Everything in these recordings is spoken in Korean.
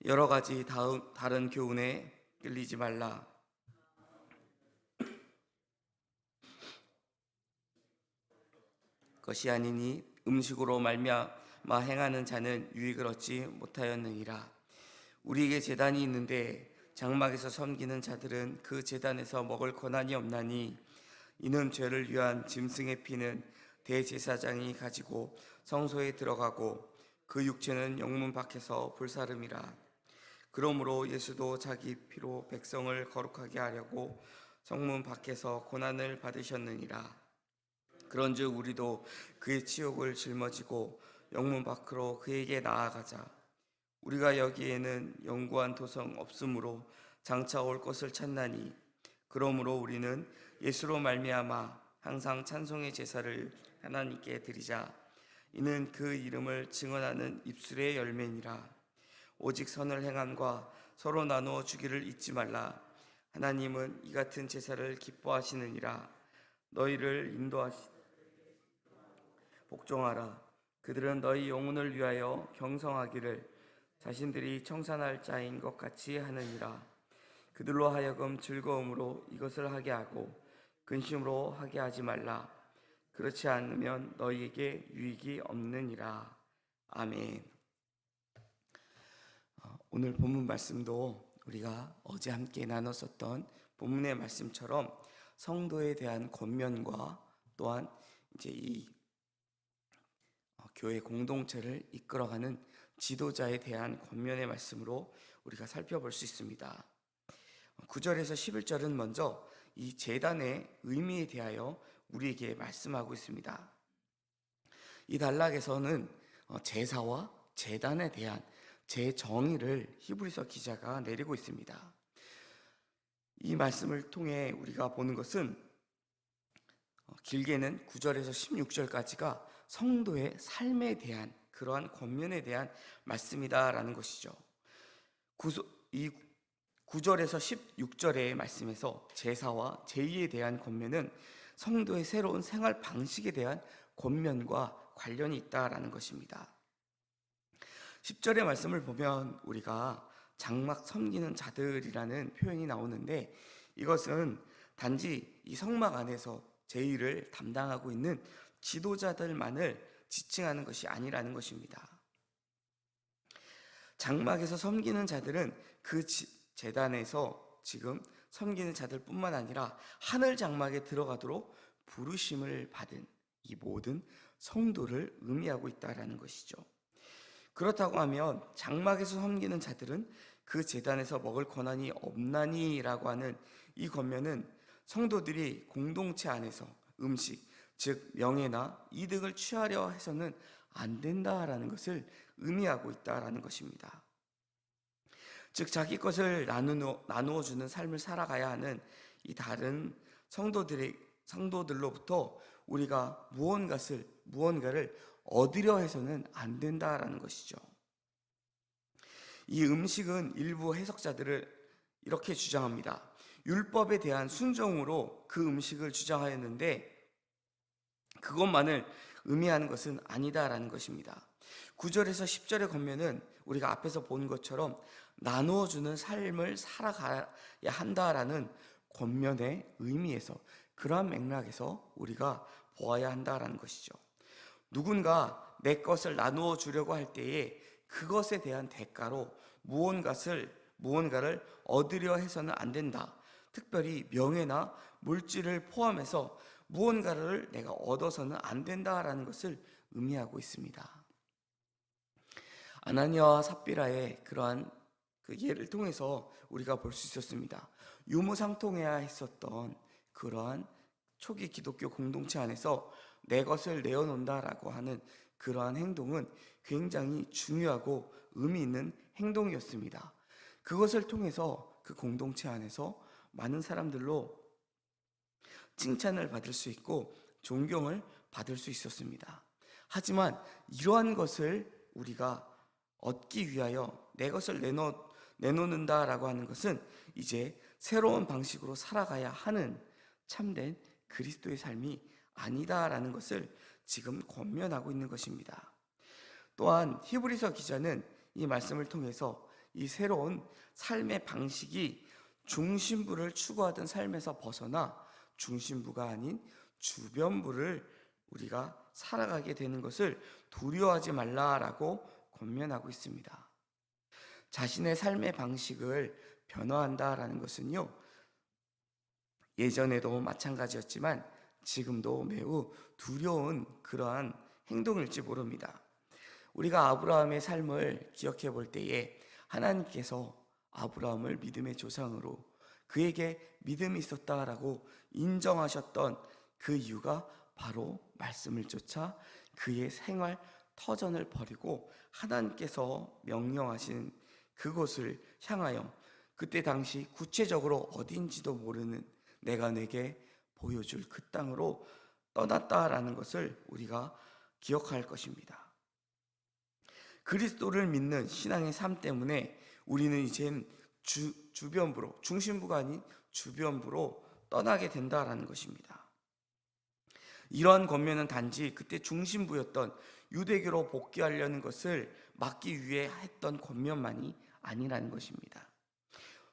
여러 가지 다른 교훈에 끌리지 말라. 것이 아니니 음식으로 말미암아 행하는 자는 유익을 얻지 못하였느니라. 우리에게 제단이 있는데 장막에서 섬기는 자들은 그 제단에서 먹을 권한이 없나니, 이는 죄를 위한 짐승의 피는 대제사장이 가지고 성소에 들어가고 그 육체는 영문 밖에서 불사름이라. 그러므로 예수도 자기 피로 백성을 거룩하게 하려고 성문 밖에서 고난을 받으셨느니라. 그런즉 우리도 그의 치욕을 짊어지고 영문 밖으로 그에게 나아가자. 우리가 여기에는 영구한 도성 없으므로 장차 올 것을 찾나니, 그러므로 우리는 예수로 말미암아 항상 찬송의 제사를 하나님께 드리자. 이는 그 이름을 증언하는 입술의 열매니라. 오직 선을 행함과 서로 나누어 주기를 잊지 말라. 하나님은 이 같은 제사를 기뻐하시느니라. 너희를 복종하라. 그들은 너희 영혼을 위하여 경성하기를 자신들이 청산할 자인 것 같이 하느니라. 그들로 하여금 즐거움으로 이것을 하게 하고 근심으로 하게 하지 말라. 그렇지 않으면 너희에게 유익이 없느니라. 아멘. 오늘 본문 말씀도 우리가 어제 함께 나눴었던 본문의 말씀처럼 성도에 대한 권면과 또한 이제 이 교회 공동체를 이끌어가는 지도자에 대한 권면의 말씀으로 우리가 살펴볼 수 있습니다. 9절에서 11절은 먼저 이 제단의 의미에 대하여 우리에게 말씀하고 있습니다. 이 단락에서는 제사와 제단에 대한 제정의를 히브리서 기자가 내리고 있습니다. 이 말씀을 통해 우리가 보는 것은 길게는 9절에서 16절까지가 성도의 삶에 대한 그러한 권면에 대한 말씀이다라는 것이죠. 이 9절에서 16절의 말씀에서 제사와 제의에 대한 권면은 성도의 새로운 생활 방식에 대한 권면과 관련이 있다라는 것입니다. 10절의 말씀을 보면 우리가 장막 섬기는 자들이라는 표현이 나오는데, 이것은 단지 이 성막 안에서 제의를 담당하고 있는 지도자들만을 지칭하는 것이 아니라는 것입니다. 장막에서 섬기는 자들은 그 제단에서 지금 섬기는 자들뿐만 아니라 하늘 장막에 들어가도록 부르심을 받은 이 모든 성도를 의미하고 있다라는 것이죠. 그렇다고 하면 장막에서 섬기는 자들은 그 제단에서 먹을 권한이 없나니라고 하는 이 권면은 성도들이 공동체 안에서 음식, 즉 명예나 이득을 취하려 해서는 안 된다라는 것을 의미하고 있다라는 것입니다. 즉 자기 것을 나누어 주는 삶을 살아가야 하는 이 다른 성도들로부터 우리가 무언가를 얻으려 해서는 안 된다라는 것이죠. 이 음식은 일부 해석자들을 이렇게 주장합니다. 율법에 대한 순종으로 그 음식을 주장하였는데 그것만을 의미하는 것은 아니다라는 것입니다. 9절에서 10절의 권면은 우리가 앞에서 본 것처럼 나누어주는 삶을 살아가야 한다라는 권면의 의미에서, 그러한 맥락에서 우리가 보아야 한다라는 것이죠. 누군가 내 것을 나누어 주려고 할 때에 그것에 대한 대가로 무언가를 얻으려 해서는 안 된다. 특별히 명예나 물질을 포함해서 무언가를 내가 얻어서는 안 된다라는 것을 의미하고 있습니다. 아나니아와 삽비라의 그러한 그 예를 통해서 우리가 볼 수 있었습니다. 유무상통해야 했었던 그러한 초기 기독교 공동체 안에서 내 것을 내어놓는다라고 하는 그러한 행동은 굉장히 중요하고 의미 있는 행동이었습니다. 그것을 통해서 그 공동체 안에서 많은 사람들로 칭찬을 받을 수 있고 존경을 받을 수 있었습니다. 하지만 이러한 것을 우리가 얻기 위하여 내 것을 내놓는다라고 하는 것은 이제 새로운 방식으로 살아가야 하는 참된 그리스도의 삶이 아니다라는 것을 지금 권면하고 있는 것입니다. 또한 히브리서 기자는 이 말씀을 통해서 이 새로운 삶의 방식이 중심부를 추구하던 삶에서 벗어나 중심부가 아닌 주변부를 우리가 살아가게 되는 것을 두려워하지 말라라고 권면하고 있습니다. 자신의 삶의 방식을 변화한다라는 것은요, 예전에도 마찬가지였지만 지금도 매우 두려운 그러한 행동일지 모릅니다. 우리가 아브라함의 삶을 기억해 볼 때에 하나님께서 아브라함을 믿음의 조상으로 그에게 믿음이 있었다라고 인정하셨던 그 이유가 바로 말씀을 쫓아 그의 생활 터전을 버리고 하나님께서 명령하신 그곳을 향하여, 그때 당시 구체적으로 어딘지도 모르는 내가 내게 보여줄 그 땅으로 떠났다라는 것을 우리가 기억할 것입니다. 그리스도를 믿는 신앙의 삶 때문에 우리는 이젠 주변부로, 중심부가 아닌 주변부로 떠나게 된다라는 것입니다. 이러한 권면은 단지 그때 중심부였던 유대교로 복귀하려는 것을 막기 위해 했던 권면만이 아니라는 것입니다.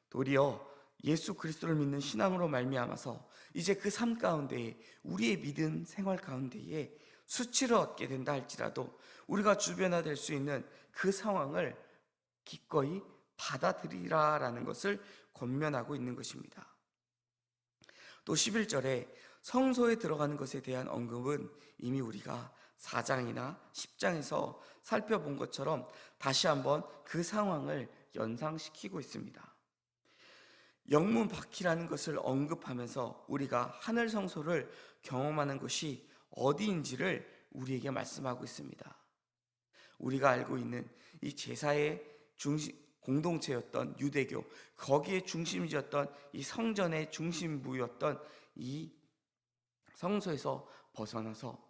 도리어 예수 그리스도를 믿는 신앙으로 말미암아서 이제 그 삶 가운데에, 우리의 믿음 생활 가운데에 수치를 얻게 된다 할지라도 우리가 주변화될 수 있는 그 상황을 기꺼이 받아들이라라는 것을 권면하고 있는 것입니다. 또 11절에 성소에 들어가는 것에 대한 언급은 이미 우리가 4장이나 10장에서 살펴본 것처럼 다시 한번 그 상황을 연상시키고 있습니다. 영문 바퀴라는 것을 언급하면서 우리가 하늘 성소를 경험하는 것이 어디인지를 우리에게 말씀하고 있습니다. 우리가 알고 있는 이 제사의 공동체였던 유대교, 거기에 중심지였던 이 성전의 중심부였던 이 성소에서 벗어나서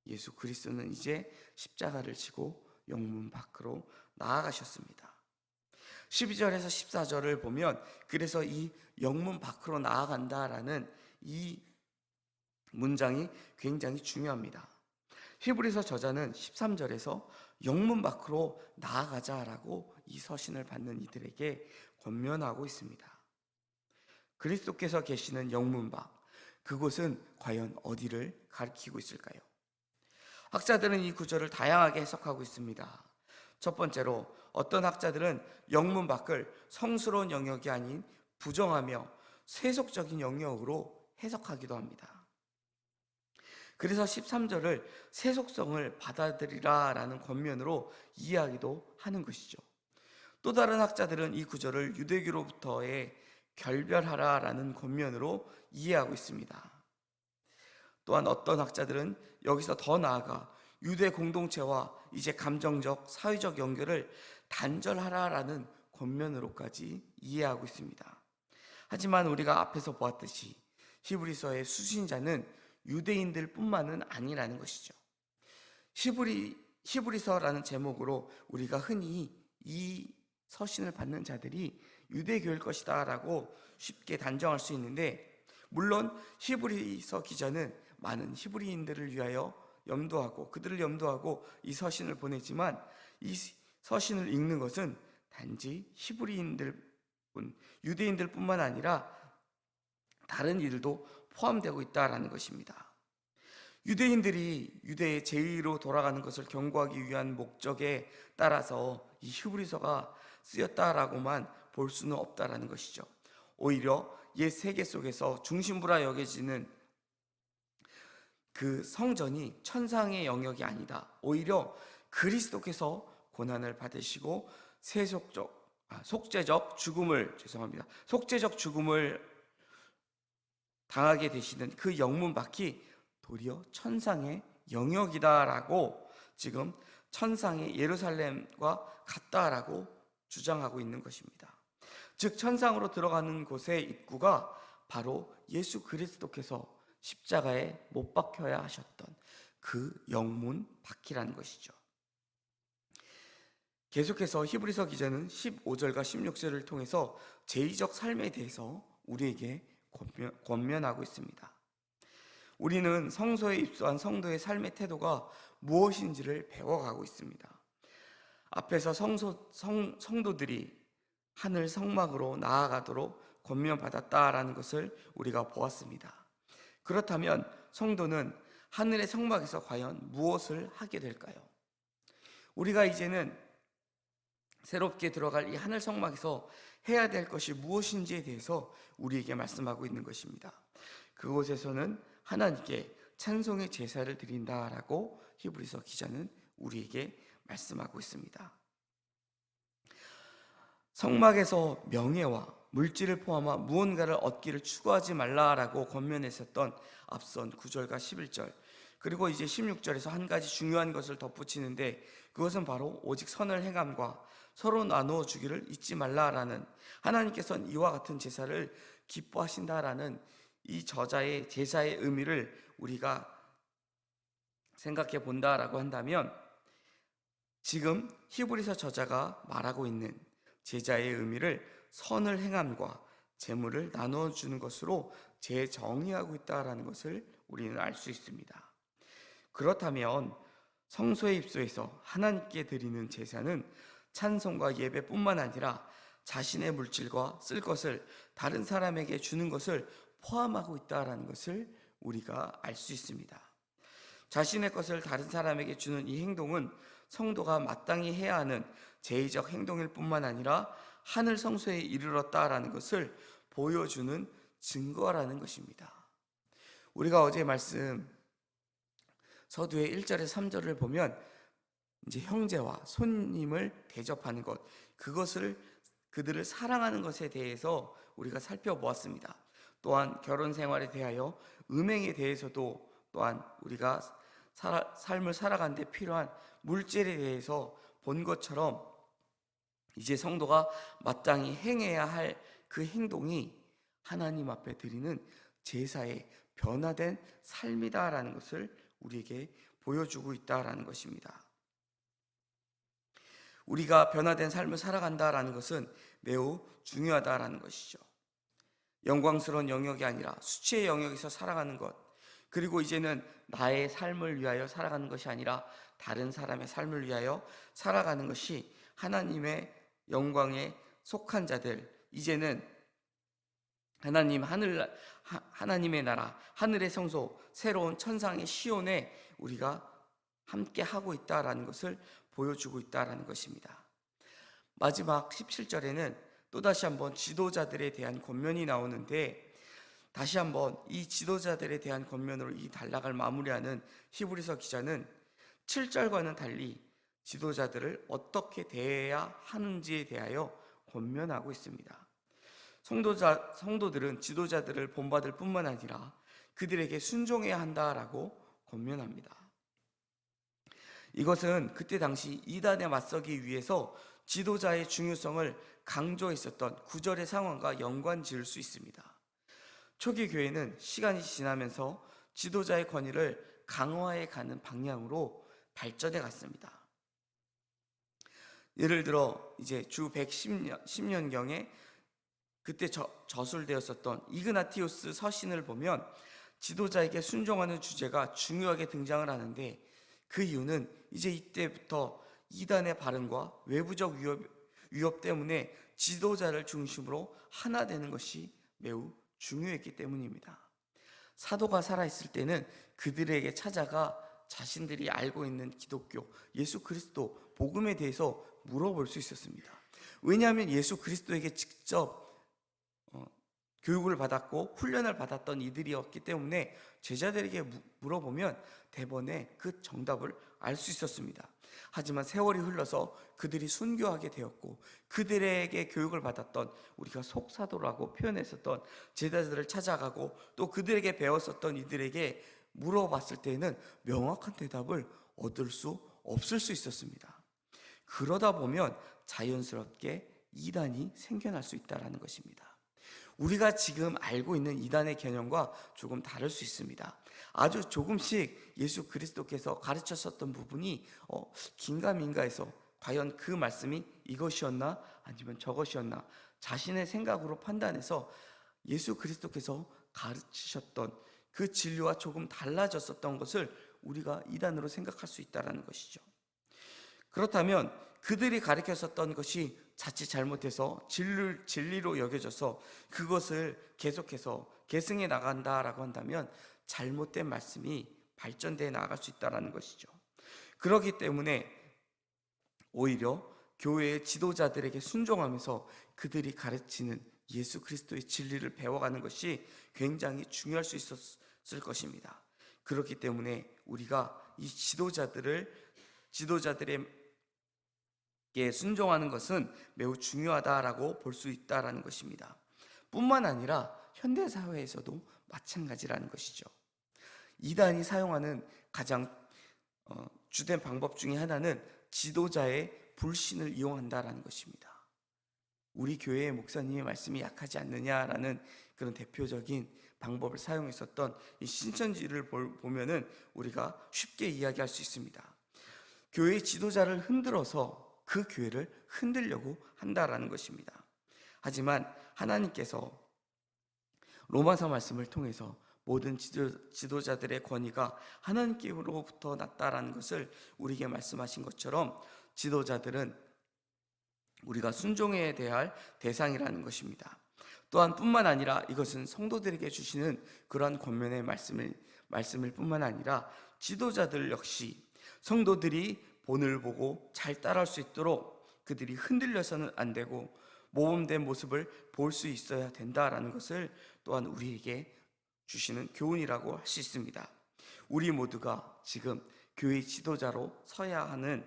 예수 그리스도는 이제 십자가를 지고 영문 밖으로 나아가셨습니다. 12절에서 14절을 보면 그래서 이 영문 밖으로 나아간다라는 이 문장이 굉장히 중요합니다. 히브리서 저자는 13절에서 영문 밖으로 나아가자라고 이 서신을 받는 이들에게 권면하고 있습니다. 그리스도께서 계시는 영문 밖, 그곳은 과연 어디를 가리키고 있을까요? 학자들은 이 구절을 다양하게 해석하고 있습니다. 첫 번째로 어떤 학자들은 영문 밖을 성스러운 영역이 아닌 부정하며 세속적인 영역으로 해석하기도 합니다. 그래서 13절을 세속성을 받아들이라 라는 권면으로 이해하기도 하는 것이죠. 또 다른 학자들은 이 구절을 유대교로부터의 결별하라 라는 권면으로 이해하고 있습니다. 또한 어떤 학자들은 여기서 더 나아가 유대 공동체와 이제 감정적, 사회적 연결을 단절하라라는 권면으로까지 이해하고 있습니다. 하지만 우리가 앞에서 보았듯이 히브리서의 수신자는 유대인들뿐만은 아니라는 것이죠. 히브리서라는 제목으로 우리가 흔히 이 서신을 받는 자들이 유대교일 것이다 라고 쉽게 단정할 수 있는데, 물론 히브리서 기자는 많은 히브리인들을 위하여 염두하고 그들을 염두하고 이 서신을 보내지만 이 서신을 읽는 것은 단지 유대인들뿐만 아니라 다른 이들도 포함되고 있다라는 것입니다. 유대인들이 유대의 제의로 돌아가는 것을 경고하기 위한 목적에 따라서 이 히브리서가 쓰였다라고만 볼 수는 없다라는 것이죠. 오히려 옛 세계 속에서 중심부라 여겨지는 그 성전이 천상의 영역이 아니다. 오히려 그리스도께서 고난을 받으시고 속죄적 죽음을 당하게 되시는 그 영문 밖이 도리어 천상의 영역이다라고, 지금 천상의 예루살렘과 같다라고 주장하고 있는 것입니다. 즉 천상으로 들어가는 곳의 입구가 바로 예수 그리스도께서 십자가에 못 박혀야 하셨던 그 영문 밖이라는 것이죠. 계속해서 히브리서 기자는 15절과 16절을 통해서 제의적 삶에 대해서 우리에게 권면하고 있습니다. 우리는 성소에 입소한 성도의 삶의 태도가 무엇인지를 배워가고 있습니다. 앞에서 성도들이 하늘 성막으로 나아가도록 권면받았다라는 것을 우리가 보았습니다. 그렇다면 성도는 하늘의 성막에서 과연 무엇을 하게 될까요? 우리가 이제는 새롭게 들어갈 이 하늘 성막에서 해야 될 것이 무엇인지에 대해서 우리에게 말씀하고 있는 것입니다. 그곳에서는 하나님께 찬송의 제사를 드린다라고 히브리서 기자는 우리에게 말씀하고 있습니다. 성막에서 명예와 물질을 포함한 무언가를 얻기를 추구하지 말라라고 권면했었던 앞선 9절과 11절, 그리고 이제 16절에서 한 가지 중요한 것을 덧붙이는데, 그것은 바로 오직 선을 행함과 서로 나누어 주기를 잊지 말라라는, 하나님께서는 이와 같은 제사를 기뻐하신다라는 이 저자의 제사의 의미를 우리가 생각해 본다라고 한다면, 지금 히브리서 저자가 말하고 있는 제사의 의미를 선을 행함과 재물을 나누어 주는 것으로 재정의하고 있다라는 것을 우리는 알 수 있습니다. 그렇다면 성소의 입소에서 하나님께 드리는 제사는 찬송과 예배뿐만 아니라 자신의 물질과 쓸 것을 다른 사람에게 주는 것을 포함하고 있다라는 것을 우리가 알 수 있습니다. 자신의 것을 다른 사람에게 주는 이 행동은 성도가 마땅히 해야 하는 제의적 행동일 뿐만 아니라 하늘 성소에 이르렀다라는 것을 보여주는 증거라는 것입니다. 우리가 어제 말씀 서두의 1절에서 3절을 보면 이제 형제와 손님을 대접하는 것, 그것을 그들을 사랑하는 것에 대해서 우리가 살펴보았습니다. 또한 결혼 생활에 대하여 음행에 대해서도 또한 우리가 삶을 살아가는 데 필요한 물질에 대해서 본 것처럼, 이제 성도가 마땅히 행해야 할 그 행동이 하나님 앞에 드리는 제사의 변화된 삶이다라는 것을 우리에게 보여주고 있다라는 것입니다. 우리가 변화된 삶을 살아간다라는 것은 매우 중요하다라는 것이죠. 영광스러운 영역이 아니라 수치의 영역에서 살아가는 것, 그리고 이제는 나의 삶을 위하여 살아가는 것이 아니라 다른 사람의 삶을 위하여 살아가는 것이 하나님의 영광에 속한 자들, 이제는 하나님의 나라, 하늘의 성소, 새로운 천상의 시온에 우리가 함께 하고 있다라는 것을 보여주고 있다라는 것입니다. 마지막 17절에는 또다시 한번 지도자들에 대한 권면이 나오는데, 다시 한번 이 지도자들에 대한 권면으로 이 단락을 마무리하는 히브리서 기자는 7절과는 달리 지도자들을 어떻게 대해야 하는지에 대하여 권면하고 있습니다. 성도들은 지도자들을 본받을 뿐만 아니라 그들에게 순종해야 한다라고 권면합니다. 이것은 그때 당시 이단에 맞서기 위해서 지도자의 중요성을 강조했었던 구절의 상황과 연관 지을 수 있습니다. 초기 교회는 시간이 지나면서 지도자의 권위를 강화해 가는 방향으로 발전해 갔습니다. 예를 들어 이제 주 110년경에 그때 저술되었었던 이그나티우스 서신을 보면 지도자에게 순종하는 주제가 중요하게 등장을 하는데, 그 이유는 이제 이때부터 이단의 발언과 외부적 위협 때문에 지도자를 중심으로 하나 되는 것이 매우 중요했기 때문입니다. 사도가 살아있을 때는 그들에게 찾아가 자신들이 알고 있는 기독교, 예수 그리스도 복음에 대해서 물어볼 수 있었습니다. 왜냐하면 예수 그리스도에게 직접 교육을 받았고 훈련을 받았던 이들이었기 때문에 제자들에게 물어보면 대번에 그 정답을 알 수 있었습니다. 하지만 세월이 흘러서 그들이 순교하게 되었고, 그들에게 교육을 받았던, 우리가 속사도라고 표현했었던 제자들을 찾아가고 또 그들에게 배웠었던 이들에게 물어봤을 때는 명확한 대답을 얻을 수 없을 수 있었습니다. 그러다 보면 자연스럽게 이단이 생겨날 수 있다는 것입니다. 우리가 지금 알고 있는 이단의 개념과 조금 다를 수 있습니다. 아주 조금씩 예수 그리스도께서 가르쳤었던 부분이 긴가민가해서 과연 그 말씀이 이것이었나 아니면 저것이었나 자신의 생각으로 판단해서 예수 그리스도께서 가르치셨던 그 진리와 조금 달라졌었던 것을 우리가 이단으로 생각할 수 있다는 것이죠. 그렇다면 그들이 가르쳤었던 것이 자칫 잘못해서 진리로 여겨져서 그것을 계속해서 계승해 나간다라고 한다면 잘못된 말씀이 발전되어 나갈 수 있다는 것이죠. 그렇기 때문에 오히려 교회의 지도자들에게 순종하면서 그들이 가르치는 예수 그리스도의 진리를 배워가는 것이 굉장히 중요할 수 있었을 것입니다. 그렇기 때문에 우리가 이 지도자들에게 순종하는 것은 매우 중요하다라고 볼 수 있다라는 것입니다. 뿐만 아니라 현대 사회에서도 마찬가지라는 것이죠. 이단이 사용하는 가장 주된 방법 중에 하나는 지도자의 불신을 이용한다라는 것입니다. 우리 교회의 목사님의 말씀이 약하지 않느냐라는 그런 대표적인 방법을 사용했었던 이 신천지를 보면은 우리가 쉽게 이야기할 수 있습니다. 교회의 지도자를 흔들어서 그 교회를 흔들려고 한다라는 것입니다. 하지만 하나님께서 로마서 말씀을 통해서 모든 지도자들의 권위가 하나님께로부터 났다라는 것을 우리에게 말씀하신 것처럼 지도자들은 우리가 순종해야 될 대상이라는 것입니다. 또한 뿐만 아니라 이것은 성도들에게 주시는 그러한 권면의 말씀일 뿐만 아니라 지도자들 역시 성도들이 본을 보고 잘 따라할 수 있도록 그들이 흔들려서는 안 되고 모범된 모습을 볼 수 있어야 된다라는 것을 또한 우리에게 주시는 교훈이라고 할 수 있습니다. 우리 모두가 지금 교회 지도자로 서야 하는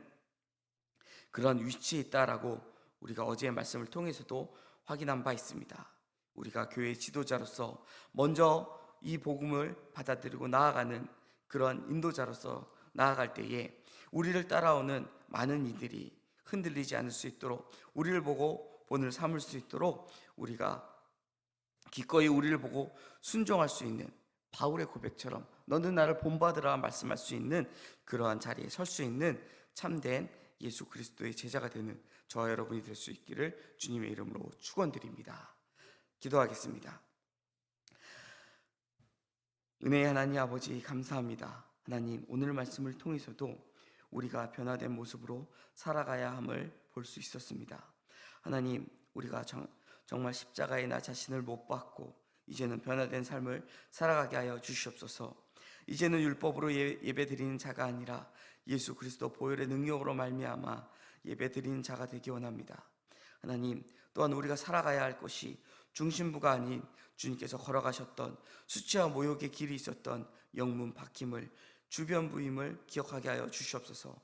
그런 위치에 있다라고 우리가 어제의 말씀을 통해서도 확인한 바 있습니다. 우리가 교회 지도자로서 먼저 이 복음을 받아들이고 나아가는 그런 인도자로서 나아갈 때에 우리를 따라오는 많은 이들이 흔들리지 않을 수 있도록 우리를 보고 본을 삼을 수 있도록 우리가 기꺼이 우리를 보고 순종할 수 있는 바울의 고백처럼 너는 나를 본받으라 말씀할 수 있는 그러한 자리에 설 수 있는 참된 예수 그리스도의 제자가 되는 저와 여러분이 될 수 있기를 주님의 이름으로 축원드립니다. 기도하겠습니다. 은혜의 하나님 아버지 감사합니다. 하나님 오늘 말씀을 통해서도 우리가 변화된 모습으로 살아가야 함을 볼 수 있었습니다. 하나님 우리가 정말 십자가에 나 자신을 못 박고 이제는 변화된 삶을 살아가게 하여 주시옵소서. 이제는 율법으로 예배드리는 자가 아니라 예수 그리스도 보혈의 능력으로 말미암아 예배드리는 자가 되기 원합니다. 하나님 또한 우리가 살아가야 할 것이 중심부가 아닌 주님께서 걸어가셨던 수치와 모욕의 길이 있었던 영문 박힘을 주변부임을 기억하게 하여 주시옵소서.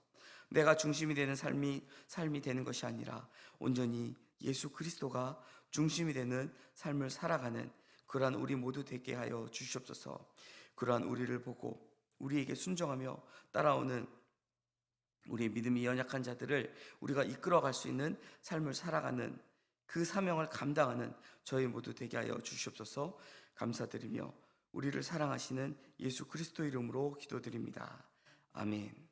내가 중심이 되는 삶이 되는 것이 아니라 온전히 예수 그리스도가 중심이 되는 삶을 살아가는 그러한 우리 모두 되게 하여 주시옵소서. 그러한 우리를 보고 우리에게 순종하며 따라오는 우리의 믿음이 연약한 자들을 우리가 이끌어갈 수 있는 삶을 살아가는 그 사명을 감당하는 저희 모두 되게 하여 주시옵소서. 감사드리며 우리를 사랑하시는 예수 그리스도 이름으로 기도드립니다. 아멘.